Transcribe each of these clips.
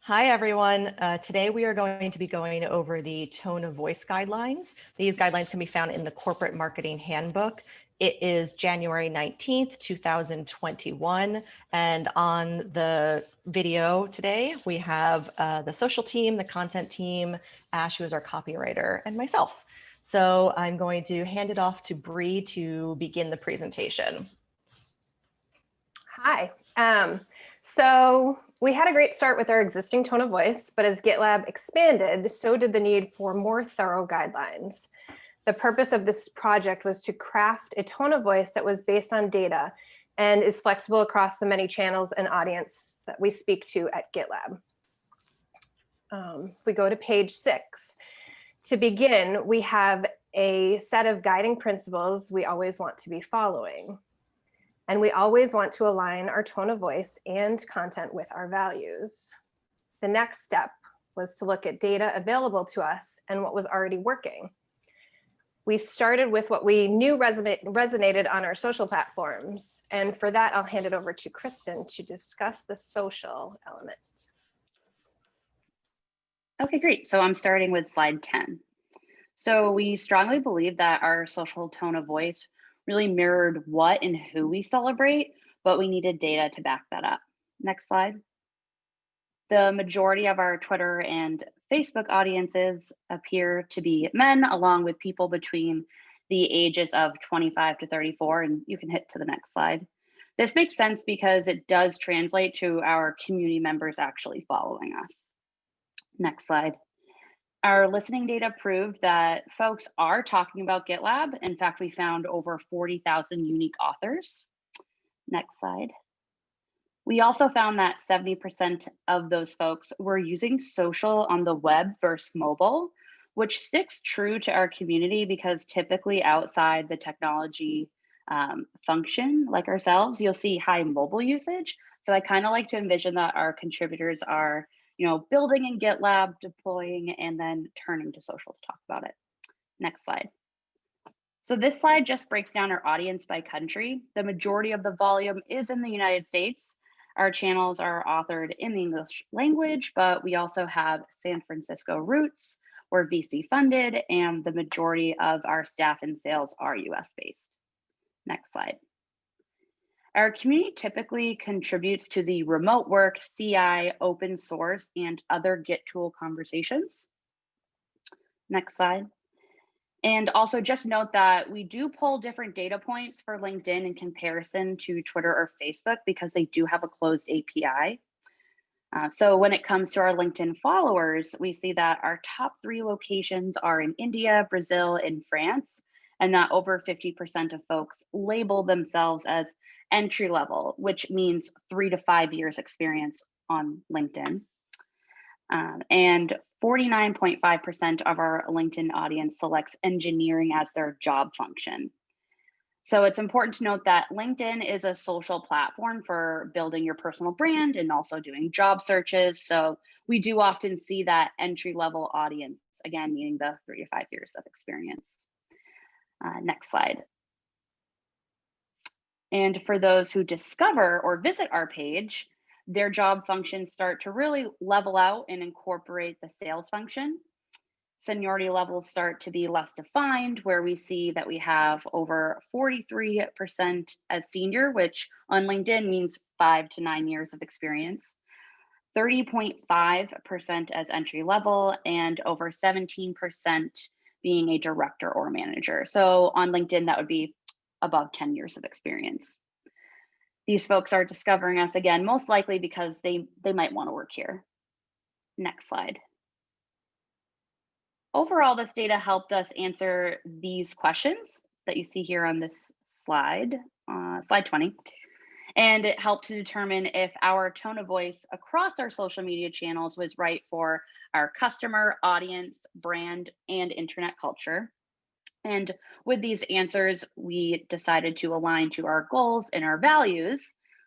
Hi, everyone. Today we are going to be going over the tone of voice guidelines. These guidelines can be found in the Corporate Marketing Handbook. It is January 19th, 2021. And on the video today, we have the social team, the content team, Ash, who is our copywriter, and myself. So I'm going to hand it off to Bree to begin the presentation. Hi. So we had a great start with our existing tone of voice, but as GitLab expanded, so did the need for more thorough guidelines. The purpose of this project was to craft a tone of voice that was based on data and is flexible across the many channels and audience that we speak to at GitLab. If we go to page 6, to begin, we have a set of guiding principles we always want to be following. And we always want to align our tone of voice and content with our values. The next step was to look at data available to us and what was already working. We started with what we knew resonated on our social platforms. And for that, I'll hand it over to Kristen to discuss the social element. Okay, great. So I'm starting with slide 10. So we strongly believe that our social tone of voice really mirrored what and who we celebrate, but we needed data to back that up. Next slide. The majority of our Twitter and Facebook audiences appear to be men, along with people between the ages of 25 to 34, and you can hit to the next slide. This makes sense because it does translate to our community members actually following us. Next slide. Our listening data proved that folks are talking about GitLab. In fact, we found over 40,000 unique authors. Next slide. We also found that 70% of those folks were using social on the web versus mobile, which sticks true to our community because typically outside the technology function like ourselves, you'll see high mobile usage. So I kind of like to envision that our contributors are building in GitLab, deploying, and then turning to social to talk about it. Next slide. So this slide just breaks down our audience by country. The majority of the volume is in the United States. Our channels are authored in the English language, but we also have San Francisco roots. We're VC funded, and the majority of our staff and sales are US based. Next slide. Our community typically contributes to the remote work, CI, open source, and other Git tool conversations. Next slide. And also just note that we do pull different data points for LinkedIn in comparison to Twitter or Facebook because they do have a closed API. So when it comes to our LinkedIn followers, we see that our top 3 locations are in India, Brazil, and France, and that over 50% of folks label themselves as entry level, which means 3 to 5 years experience on LinkedIn. And 49.5% of our LinkedIn audience selects engineering as their job function. So it's important to note that LinkedIn is a social platform for building your personal brand and also doing job searches. So we do often see that entry level audience, again, meaning the 3 to 5 years of experience. Next slide. And for those who discover or visit our page, their job functions start to really level out and incorporate the sales function. Seniority levels start to be less defined, where we see that we have over 43% as senior, which on LinkedIn means 5 to 9 years of experience, 30.5% as entry level, and over 17% being a director or manager. So on LinkedIn, that would be above 10 years of experience. These folks are discovering us again, most likely because they might want to work here. Next slide. Overall, this data helped us answer these questions that you see here on this slide, slide 20. And it helped to determine if our tone of voice across our social media channels was right for our customer, audience, brand, and internet culture. And with these answers, we decided to align to our goals and our values.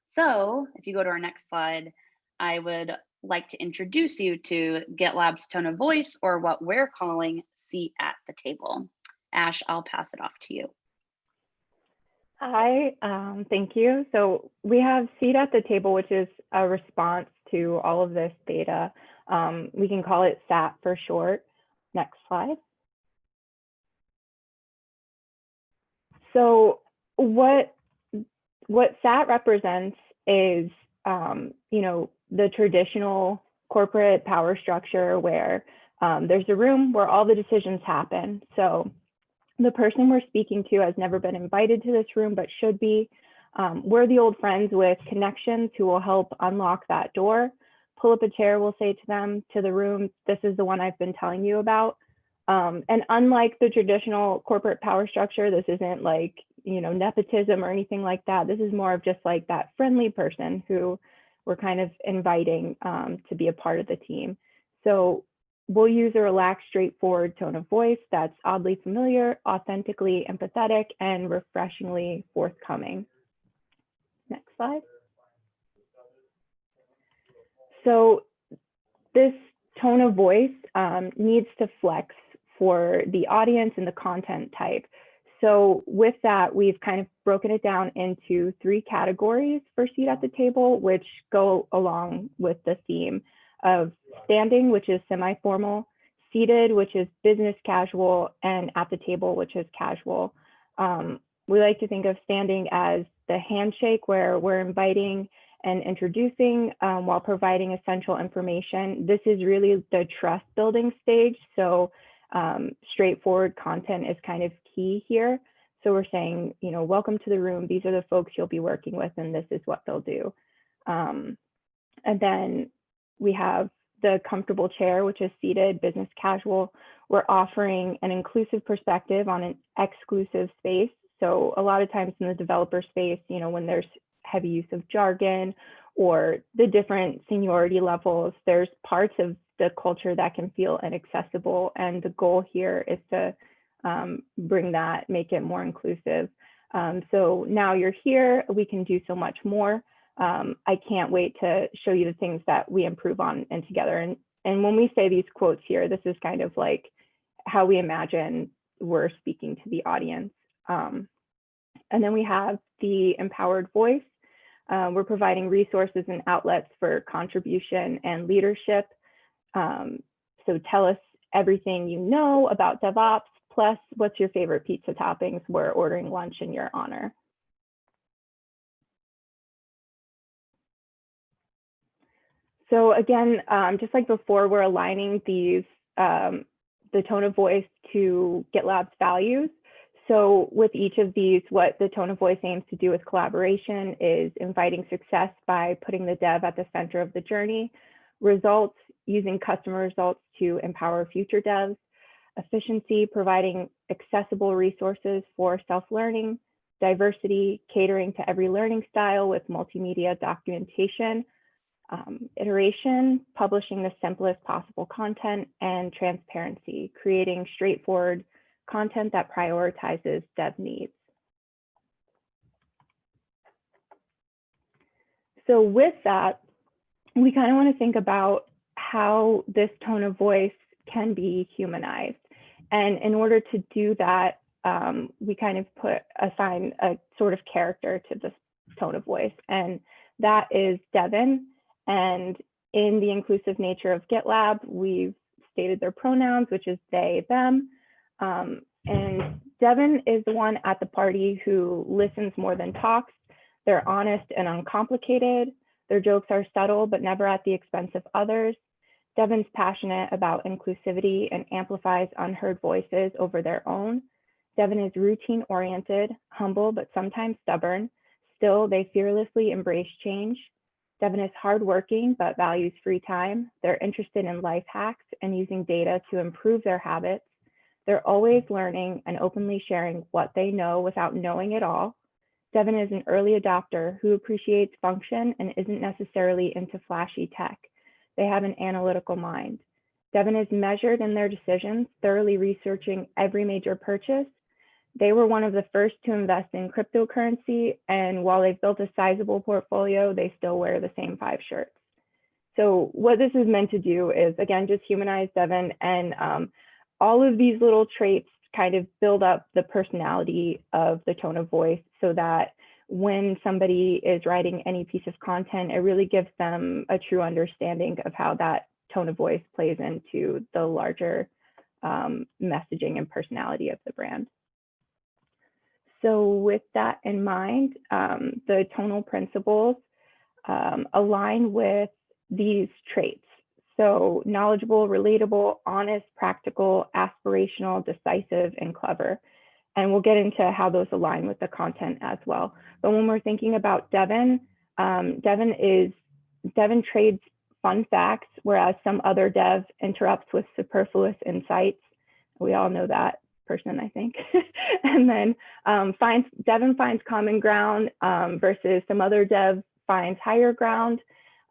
So if you go to our next slide, I would like to introduce you to GitLab's tone of voice, or what we're calling seat at the table. Ash, I'll pass it off to you. Hi, thank you. So we have seat at the table, which is a response to all of this data. We can call it SatT for short. Next slide. So what SatT represents is, the traditional corporate power structure where there's a room where all the decisions happen. So the person we're speaking to has never been invited to this room, but should be. We're the old friends with connections who will help unlock that door. Pull up a chair, we'll say to them, to the room, this is the one I've been telling you about. And unlike the traditional corporate power structure, this isn't like, nepotism or anything like that. This is more of just like that friendly person who we're kind of inviting to be a part of the team. So we'll use a relaxed, straightforward tone of voice that's oddly familiar, authentically empathetic, and refreshingly forthcoming. Next slide. So this tone of voice needs to flex for the audience and the content type. So with that, we've kind of broken it down into 3 categories for seat at the table, which go along with the theme of standing, which is semi-formal, seated, which is business casual, and at the table, which is casual. We like to think of standing as the handshake where we're inviting and introducing while providing essential information. This is really the trust building stage. So straightforward content is kind of key here. So we're saying, welcome to the room. These are the folks you'll be working with, and this is what they'll do. And then we have the comfortable chair, which is seated, business casual. We're offering an inclusive perspective on an exclusive space. So a lot of times in the developer space, when there's heavy use of jargon or the different seniority levels, there's parts of the culture that can feel inaccessible. And the goal here is to bring that, make it more inclusive. So now you're here, we can do so much more. I can't wait to show you the things that we improve on and together. And when we say these quotes here, this is kind of like how we imagine we're speaking to the audience. And then we have the empowered voice. We're providing resources and outlets for contribution and leadership. So tell us everything you know about DevOps, plus what's your favorite pizza toppings? We're ordering lunch in your honor. So again, just like before, we're aligning these, the tone of voice to GitLab's values. So with each of these, what the tone of voice aims to do with collaboration is inviting success by putting the dev at the center of the journey, results, using customer results to empower future devs, efficiency, providing accessible resources for self-learning, diversity, catering to every learning style with multimedia documentation, iteration, publishing the simplest possible content, and transparency, creating straightforward content that prioritizes dev needs. So with that, we kind of want to think about how this tone of voice can be humanized. And in order to do that, we kind of assign a sort of character to this tone of voice, and that is Devin. And in the inclusive nature of GitLab, we've stated their pronouns, which is they, them. And Devin is the one at the party who listens more than talks. They're honest and uncomplicated. Their jokes are subtle, but never at the expense of others. Devin's passionate about inclusivity and amplifies unheard voices over their own. Devin is routine-oriented, humble, but sometimes stubborn. Still, they fearlessly embrace change. Devin is hardworking, but values free time. They're interested in life hacks and using data to improve their habits. They're always learning and openly sharing what they know without knowing it all. Devin is an early adopter who appreciates function and isn't necessarily into flashy tech. They have an analytical mind. Devin is measured in their decisions, thoroughly researching every major purchase. They were one of the first to invest in cryptocurrency, and while they've built a sizable portfolio, they still wear the same 5 shirts. So what this is meant to do is, again, just humanize Devin, and all of these little traits kind of build up the personality of the tone of voice so that when somebody is writing any piece of content, it really gives them a true understanding of how that tone of voice plays into the larger messaging and personality of the brand. So with that in mind, the tonal principles align with these traits. So knowledgeable, relatable, honest, practical, aspirational, decisive, and clever. And we'll get into how those align with the content as well. But when we're thinking about Devin, Devin trades fun facts, whereas some other dev interrupts with superfluous insights. We all know that person, I think. And then Devin finds common ground versus some other dev finds higher ground.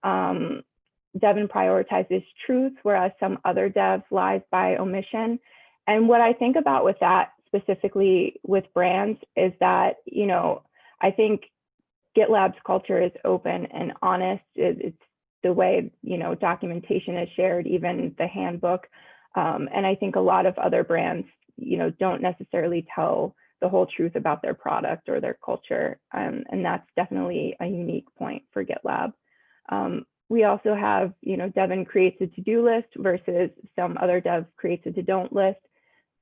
Devin prioritizes truth, whereas some other dev lies by omission. And what I think about with that, specifically with brands, is that, you know, I think GitLab's culture is open and honest. It's the way, you know, documentation is shared, even the handbook. And I think a lot of other brands, you know, don't necessarily tell the whole truth about their product or their culture. And that's definitely a unique point for GitLab. We also have, you know, Devin creates a to-do list versus some other dev creates a to-don't list.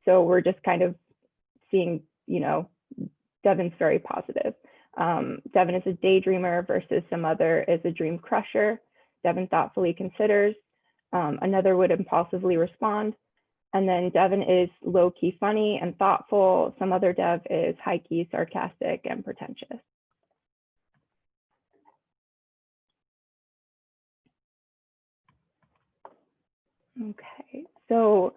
So we're just kind of seeing, you know, Devin's very positive. Devin is a daydreamer versus some other is a dream crusher. Devin thoughtfully considers. Another would impulsively respond. And then Devin is low-key funny and thoughtful. Some other dev is high-key sarcastic and pretentious. Okay, so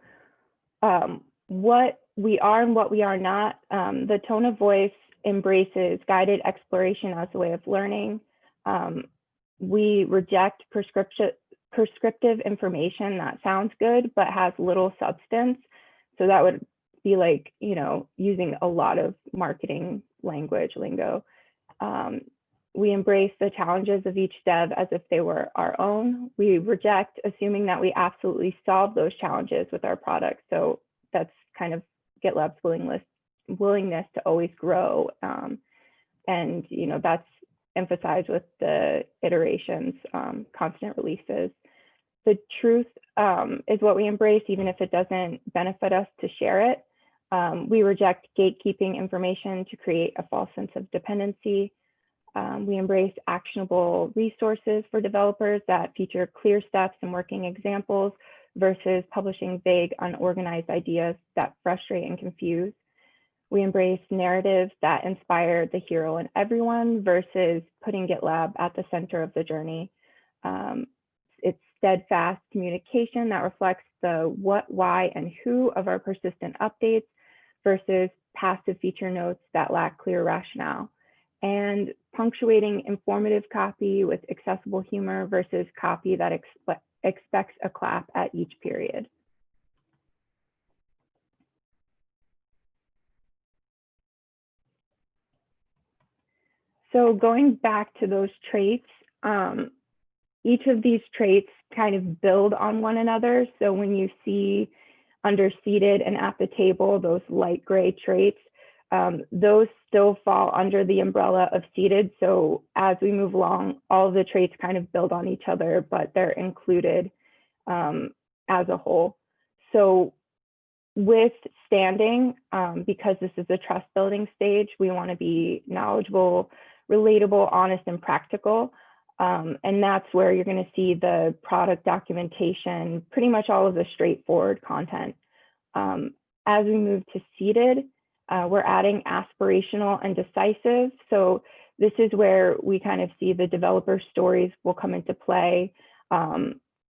what we are and what we are not, the tone of voice embraces guided exploration as a way of learning. We reject prescriptive information that sounds good but has little substance. So that would be like, you know, using a lot of marketing language, lingo. We embrace the challenges of each dev as if they were our own. We reject assuming that we absolutely solve those challenges with our product. So that's kind of GitLab's willingness to always grow. And, you know, that's emphasized with the iterations, constant releases. The truth is what we embrace, even if it doesn't benefit us to share it. We reject gatekeeping information to create a false sense of dependency. We embrace actionable resources for developers that feature clear steps and working examples versus publishing vague, unorganized ideas that frustrate and confuse. We embrace narratives that inspire the hero in everyone versus putting GitLab at the center of the journey. It's steadfast communication that reflects the what, why, and who of our persistent updates versus passive feature notes that lack clear rationale. And punctuating informative copy with accessible humor versus copy that expects a clap at each period. So going back to those traits, each of these traits kind of build on one another. So when you see under seated and at the table, those light gray traits, those still fall under the umbrella of seated. So as we move along, all of the traits kind of build on each other, but they're included as a whole. So with standing, because this is a trust building stage, we want to be knowledgeable, relatable, honest, and practical. And that's where you're going to see the product documentation, pretty much all of the straightforward content. As we move to seated, we're adding aspirational and decisive. So this is where we kind of see the developer stories will come into play.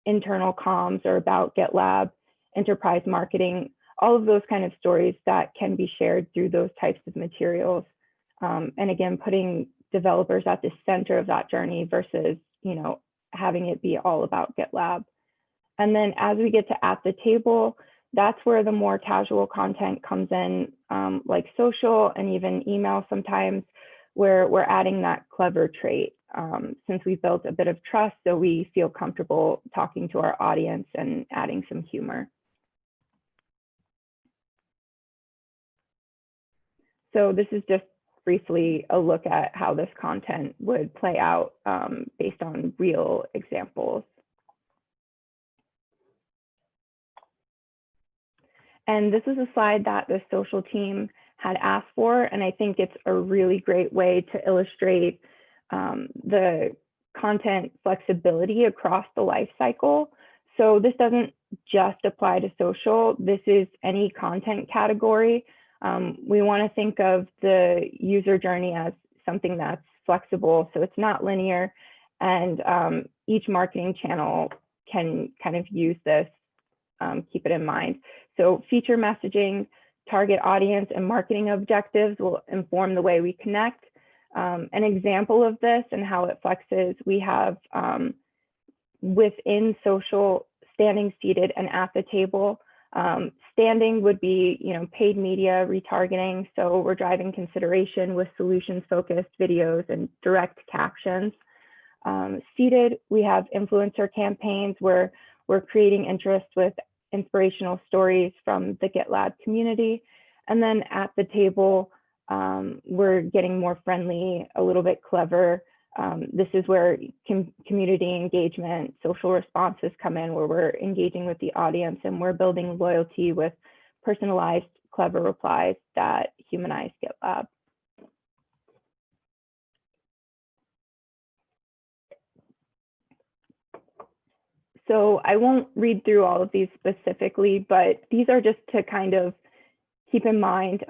Internal comms or about GitLab, enterprise marketing, all of those kind of stories that can be shared through those types of materials. And again, putting developers at the center of that journey versus, you know, having it be all about GitLab. And then as we get to at the table, that's where the more casual content comes in, like social and even email sometimes, where we're adding that clever trait since we built a bit of trust, so we feel comfortable talking to our audience and adding some humor. So this is just briefly a look at how this content would play out based on real examples. And this is a slide that the social team had asked for, and I think it's a really great way to illustrate the content flexibility across the life cycle. So this doesn't just apply to social, this is any content category. We want to think of the user journey as something that's flexible, so it's not linear, and each marketing channel can kind of use this, keep it in mind. So feature messaging, target audience, and marketing objectives will inform the way we connect. An example of this and how it flexes, we have within social, standing, seated, and at the table. Standing would be, paid media retargeting. So we're driving consideration with solutions-focused videos and direct captions. Seated, we have influencer campaigns where we're creating interest with inspirational stories from the GitLab community. And then at the table, we're getting more friendly, a little bit clever. This is where community engagement, social responses come in, where we're engaging with the audience and we're building loyalty with personalized, clever replies that humanize GitLab. So I won't read through all of these specifically, but these are just to kind of keep in mind.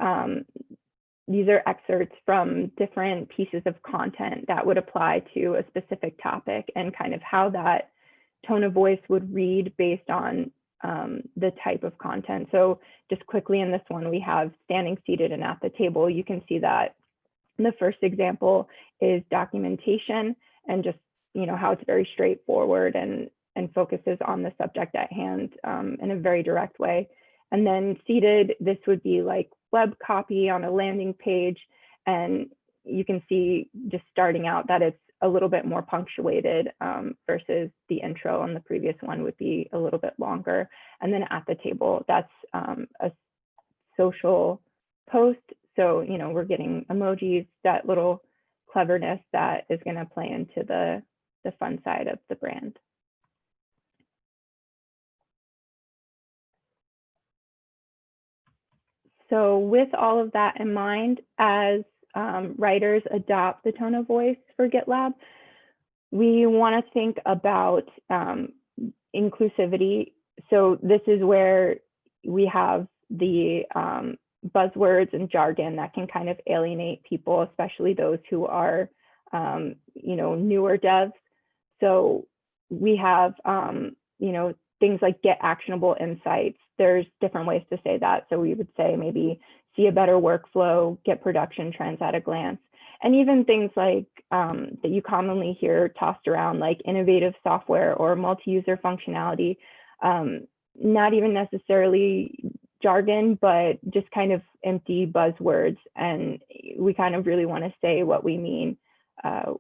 These are excerpts from different pieces of content that would apply to a specific topic and kind of how that tone of voice would read based on the type of content. So just quickly in this one, we have standing, seated, and at the table. You can see that the first example is documentation and just, how it's very straightforward and focuses on the subject at hand in a very direct way. And then seated, this would be like web copy on a landing page. And you can see just starting out that it's a little bit more punctuated versus the intro on the previous one would be a little bit longer. And then at the table, that's a social post. So, we're getting emojis, that little cleverness that is going to play into the fun side of the brand. So with all of that in mind, as writers adopt the tone of voice for GitLab, we want to think about inclusivity. So this is where we have the buzzwords and jargon that can kind of alienate people, especially those who are, newer devs. So we have, things like get actionable insights. There's different ways to say that. So we would say maybe see a better workflow, get production trends at a glance. And even things like that you commonly hear tossed around, like innovative software or multi-user functionality, not even necessarily jargon, but just kind of empty buzzwords. And we kind of really want to say what we mean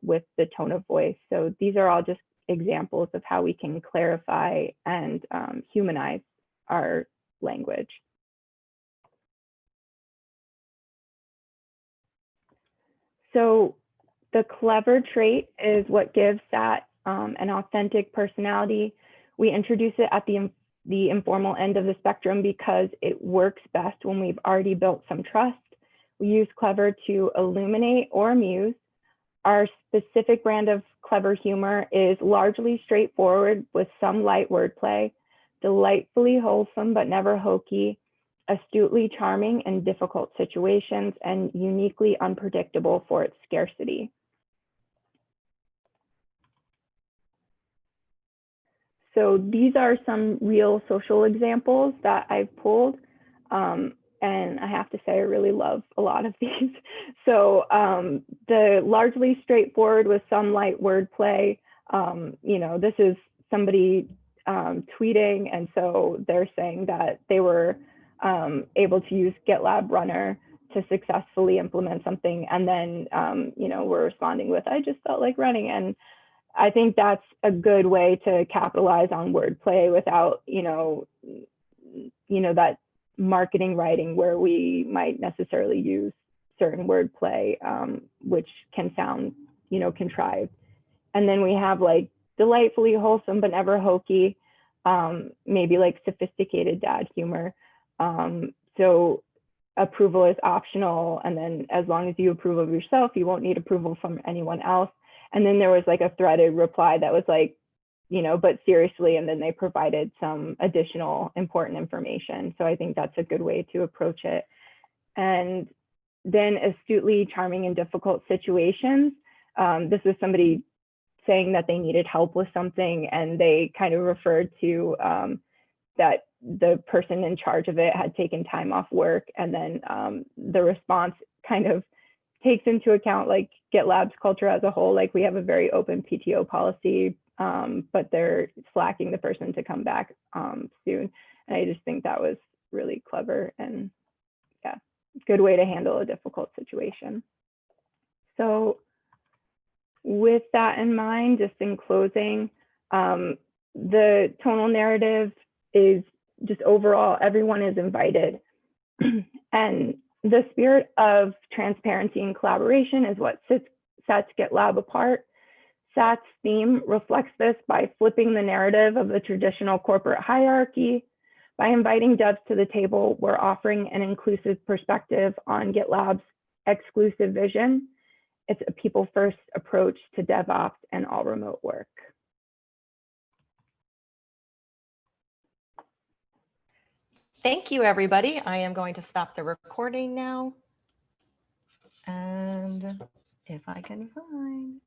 with the tone of voice. So these are all just examples of how we can clarify and humanize our language. So the clever trait is what gives that an authentic personality. We introduce it at the informal end of the spectrum because it works best when we've already built some trust. We use clever to illuminate or amuse. Our specific brand of clever humor is largely straightforward with some light wordplay, delightfully wholesome but never hokey, astutely charming in difficult situations, and uniquely unpredictable for its scarcity. So these are some real social examples that I've pulled. And I have to say, I really love a lot of these. So the largely straightforward with some light wordplay, this is somebody tweeting. And so they're saying that they were able to use GitLab Runner to successfully implement something. And then, we're responding with, I just felt like running. And I think that's a good way to capitalize on wordplay without, that marketing writing where we might necessarily use certain wordplay, which can sound, you know, contrived. And then we have like delightfully wholesome but never hokey, maybe like sophisticated dad humor. So approval is optional, and then as long as you approve of yourself, you won't need approval from anyone else. And then there was like a threaded reply that was like, you know, but seriously, and then they provided some additional important information. So I think that's a good way to approach it. And then astutely charming in difficult situations. This was somebody saying that they needed help with something, and they kind of referred to that the person in charge of it had taken time off work, and then the response kind of takes into account like GitLab's culture as a whole. Like we have a very open PTO policy, but they're slacking the person to come back soon. And I just think that was really clever, and yeah, good way to handle a difficult situation. So with that in mind, just in closing, the tonal narrative is just overall, everyone is invited. And the spirit of transparency and collaboration is what sets GitLab apart. SatT's theme reflects this by flipping the narrative of the traditional corporate hierarchy. By inviting devs to the table, we're offering an inclusive perspective on GitLab's exclusive vision. It's a people-first approach to DevOps and all remote work. Thank you, everybody. I am going to stop the recording now. And if I can find